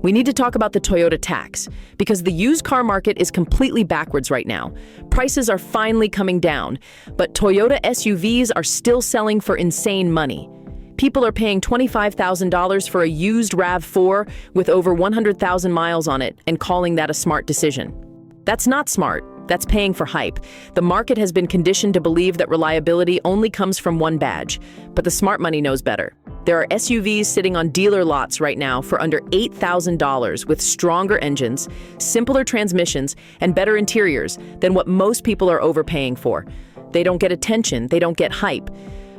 we need to talk about the Toyota tax, because the used car market is completely backwards right now. Prices are finally coming down, but Toyota SUVs are still selling for insane money. People are paying $25,000 for a used RAV4 with over 100,000 miles on it and calling that a smart decision. That's not smart. That's paying for hype. The market has been conditioned to believe that reliability only comes from one badge, but the smart money knows better. There are SUVs sitting on dealer lots right now for under $8,000 with stronger engines, simpler transmissions, and better interiors than what most people are overpaying for. They don't get attention, they don't get hype,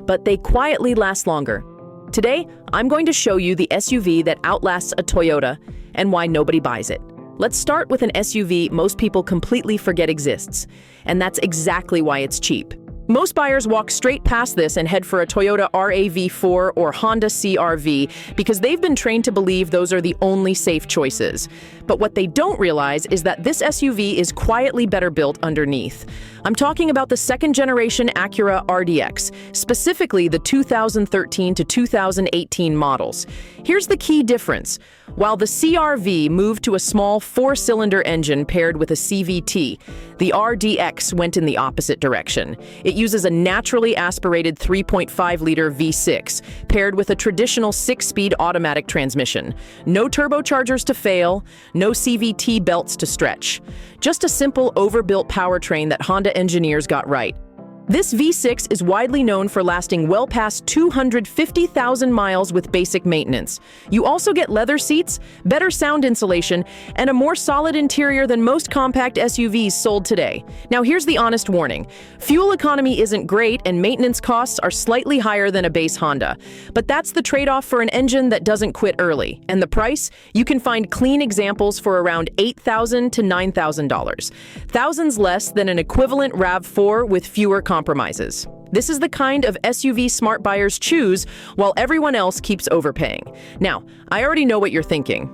but they quietly last longer. Today, I'm going to show you the SUV that outlasts a Toyota and why nobody buys it. Let's start with an SUV most people completely forget exists, and that's exactly why it's cheap. Most buyers walk straight past this and head for a Toyota RAV4 or Honda CR-V because they've been trained to believe those are the only safe choices. But what they don't realize is that this SUV is quietly better built underneath. I'm talking about the second-generation Acura RDX, specifically the 2013 to 2018 models. Here's the key difference. While the CR-V moved to a small four-cylinder engine paired with a CVT, the RDX went in the opposite direction. It uses a naturally aspirated 3.5-liter V6 paired with a traditional 6-speed automatic transmission. No turbochargers to fail, no CVT belts to stretch. Just a simple overbuilt powertrain that Honda engineers got right. This V6 is widely known for lasting well past 250,000 miles with basic maintenance. You also get leather seats, better sound insulation, and a more solid interior than most compact SUVs sold today. Now here's the honest warning. Fuel economy isn't great and maintenance costs are slightly higher than a base Honda. But that's the trade-off for an engine that doesn't quit early. And the price? You can find clean examples for around $8,000 to $9,000. Thousands less than an equivalent RAV4 with fewer compromises. This is the kind of SUV smart buyers choose while everyone else keeps overpaying. Now, I already know what you're thinking.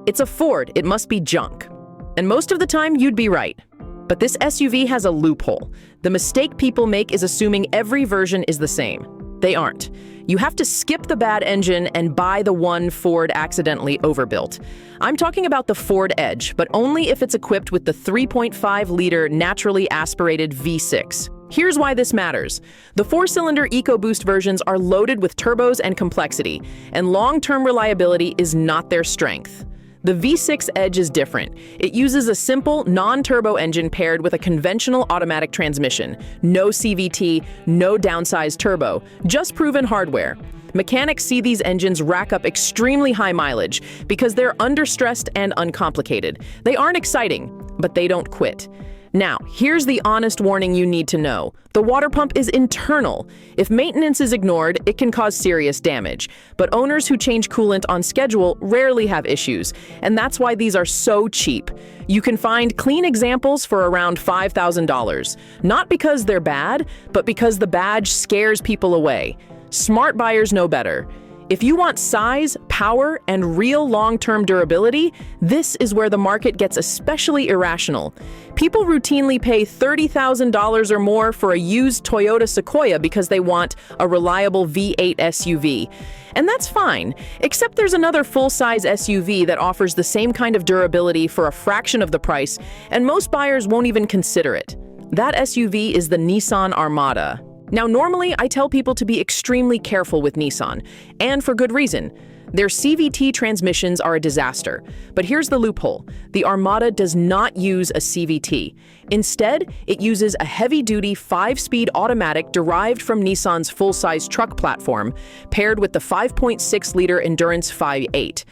It's a Ford, it must be junk. And most of the time, you'd be right. But this SUV has a loophole. The mistake people make is assuming every version is the same. They aren't. You have to skip the bad engine and buy the one Ford accidentally overbuilt. I'm talking about the Ford Edge, but only if it's equipped with the 3.5-liter naturally aspirated V6. Here's why this matters. The four-cylinder EcoBoost versions are loaded with turbos and complexity, and long-term reliability is not their strength. The V6 Edge is different. It uses a simple, non-turbo engine paired with a conventional automatic transmission. No CVT, no downsized turbo, just proven hardware. Mechanics see these engines rack up extremely high mileage because they're understressed and uncomplicated. They aren't exciting, but they don't quit. Now, here's the honest warning you need to know. The water pump is internal. If maintenance is ignored, it can cause serious damage. But owners who change coolant on schedule rarely have issues, and that's why these are so cheap. You can find clean examples for around $5,000. Not because they're bad, but because the badge scares people away. Smart buyers know better. If you want size, power, and real long-term durability, this is where the market gets especially irrational. People routinely pay $30,000 or more for a used Toyota Sequoia because they want a reliable V8 SUV. And that's fine, except there's another full-size SUV that offers the same kind of durability for a fraction of the price, and most buyers won't even consider it. That SUV is the Nissan Armada. Now, normally, I tell people to be extremely careful with Nissan, and for good reason. Their CVT transmissions are a disaster. But here's the loophole. The Armada does not use a CVT. Instead, it uses a heavy-duty 5-speed automatic derived from Nissan's full-size truck platform, paired with the 5.6-liter Endurance 5.8.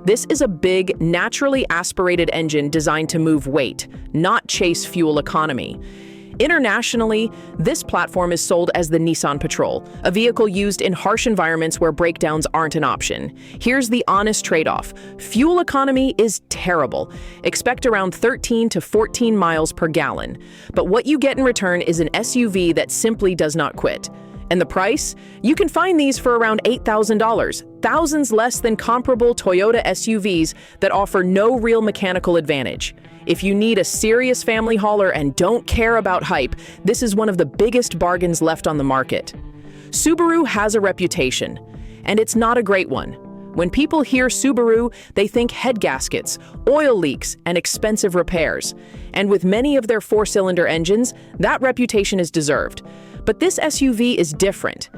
This is a big, naturally aspirated engine designed to move weight, not chase fuel economy. Internationally, this platform is sold as the Nissan Patrol, a vehicle used in harsh environments where breakdowns aren't an option. Here's the honest trade-off. Fuel economy is terrible. Expect around 13 to 14 miles per gallon. But what you get in return is an SUV that simply does not quit. And the price? You can find these for around $8,000, thousands less than comparable Toyota SUVs that offer no real mechanical advantage. If you need a serious family hauler and don't care about hype, this is one of the biggest bargains left on the market. Subaru has a reputation, and it's not a great one. When people hear Subaru, they think head gaskets, oil leaks, and expensive repairs. And with many of their four-cylinder engines, that reputation is deserved. But this SUV is different.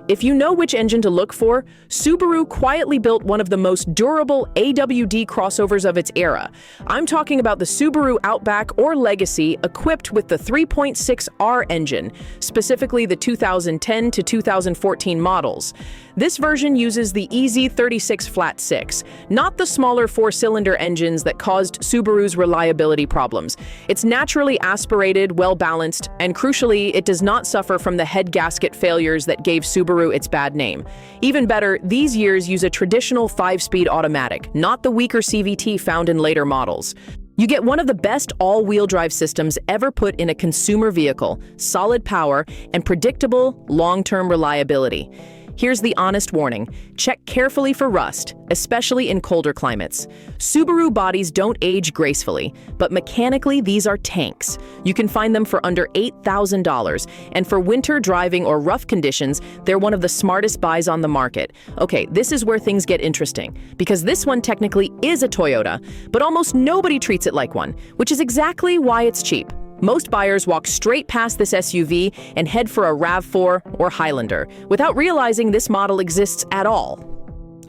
If you know which engine to look for, Subaru quietly built one of the most durable AWD crossovers of its era. I'm talking about the Subaru Outback or Legacy, equipped with the 3.6R engine, specifically the 2010 to 2014 models. This version uses the EZ36 Flat 6, not the smaller four-cylinder engines that caused Subaru's reliability problems. It's naturally aspirated, well-balanced, and crucially, it does not suffer from the head gasket failures that gave Subaru its bad name. Even better, these years use a traditional 5-speed automatic, not the weaker CVT found in later models. You get one of the best all-wheel drive systems ever put in a consumer vehicle, solid power, and predictable, long-term reliability. Here's the honest warning. Check carefully for rust, especially in colder climates. Subaru bodies don't age gracefully, but mechanically these are tanks. You can find them for under $8,000, and for winter driving or rough conditions, they're one of the smartest buys on the market. Okay, this is where things get interesting, because this one technically is a Toyota, but almost nobody treats it like one, which is exactly why it's cheap. Most buyers walk straight past this SUV and head for a RAV4 or Highlander, without realizing this model exists at all.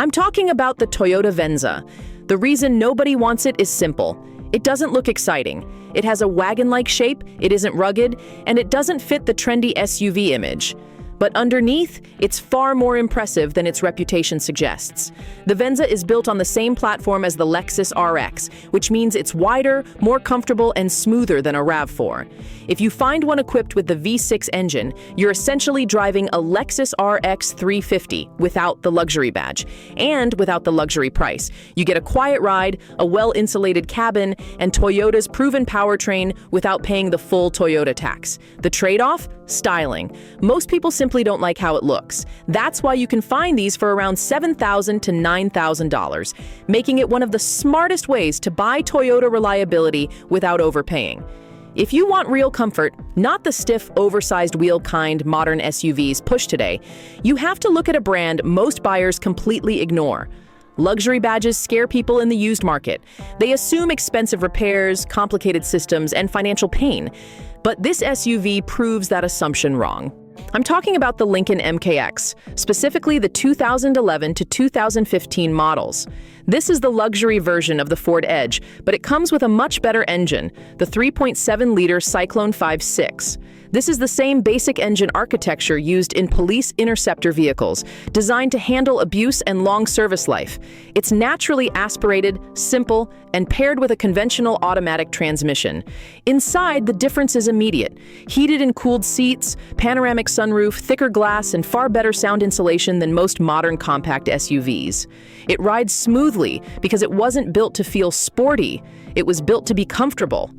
I'm talking about the Toyota Venza. The reason nobody wants it is simple. It doesn't look exciting. It has a wagon-like shape, it isn't rugged, and it doesn't fit the trendy SUV image. But underneath, it's far more impressive than its reputation suggests. The Venza is built on the same platform as the Lexus RX, which means it's wider, more comfortable, and smoother than a RAV4. If you find one equipped with the V6 engine, you're essentially driving a Lexus RX 350 without the luxury badge, and without the luxury price. You get a quiet ride, a well-insulated cabin, and Toyota's proven powertrain without paying the full Toyota tax. The trade-off? Styling. Most people simply don't like how it looks. That's why you can find these for around $7,000 to $9,000, making it one of the smartest ways to buy Toyota reliability without overpaying. If you want real comfort, not the stiff, oversized wheel kind modern SUVs push today, you have to look at a brand most buyers completely ignore. Luxury badges scare people in the used market. They assume expensive repairs, complicated systems, and financial pain. But this SUV proves that assumption wrong. I'm talking about the Lincoln MKX, specifically the 2011 to 2015 models. This is the luxury version of the Ford Edge, but it comes with a much better engine, the 3.7-liter Cyclone 5.6. This is the same basic engine architecture used in police interceptor vehicles, designed to handle abuse and long service life. It's naturally aspirated, simple, and paired with a conventional automatic transmission. Inside, the difference is immediate. Heated and cooled seats, panoramic sunroof, thicker glass, and far better sound insulation than most modern compact SUVs. It rides smoothly because it wasn't built to feel sporty. It was built to be comfortable.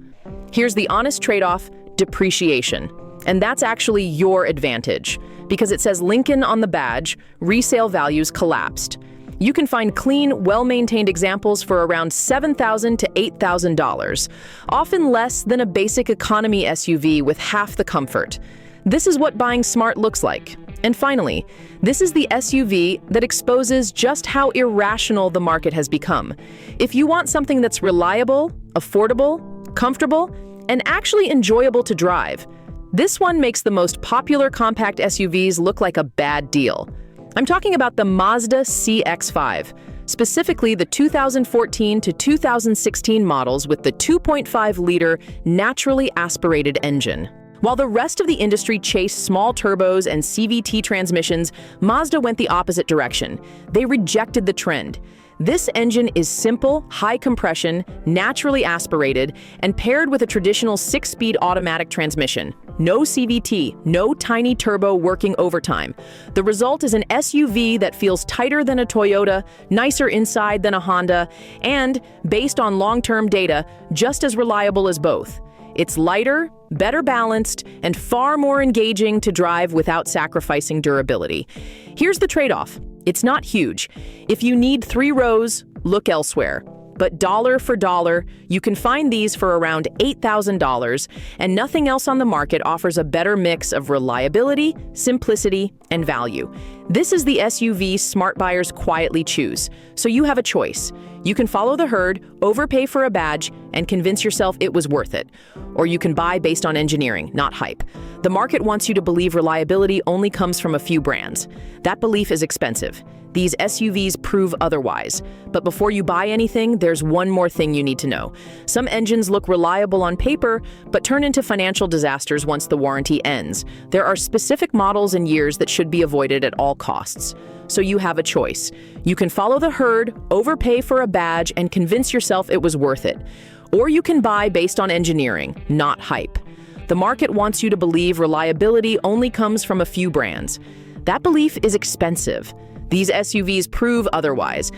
Here's the honest trade-off: depreciation. And that's actually your advantage. Because it says Lincoln on the badge, resale values collapsed. You can find clean, well-maintained examples for around $7,000 to $8,000, often less than a basic economy SUV with half the comfort. This is what buying smart looks like. And finally, this is the SUV that exposes just how irrational the market has become. If you want something that's reliable, affordable, comfortable, and actually enjoyable to drive, this one makes the most popular compact SUVs look like a bad deal. I'm talking about the Mazda CX-5, specifically the 2014 to 2016 models with the 2.5-liter naturally aspirated engine. While the rest of the industry chased small turbos and CVT transmissions, Mazda went the opposite direction. They rejected the trend. This engine is simple, high compression, naturally aspirated, and paired with a traditional 6-speed automatic transmission. No CVT, no tiny turbo working overtime. The result is an SUV that feels tighter than a Toyota, nicer inside than a Honda, and, based on long-term data, just as reliable as both. It's lighter, better balanced, and far more engaging to drive without sacrificing durability. Here's the trade-off. It's not huge. If you need 3 rows, look elsewhere. But dollar for dollar, you can find these for around $8,000, and nothing else on the market offers a better mix of reliability, simplicity, and value. This is the SUV smart buyers quietly choose, so you have a choice. You can follow the herd, overpay for a badge, and convince yourself it was worth it. Or you can buy based on engineering, not hype. The market wants you to believe reliability only comes from a few brands. That belief is expensive. These SUVs prove otherwise. But before you buy anything, there's one more thing you need to know. Some engines look reliable on paper, but turn into financial disasters once the warranty ends. There are specific models and years that should be avoided at all costs. So you have a choice. You can follow the herd, overpay for a badge, and convince yourself it was worth it. Or you can buy based on engineering, not hype. The market wants you to believe reliability only comes from a few brands. That belief is expensive. These SUVs prove otherwise.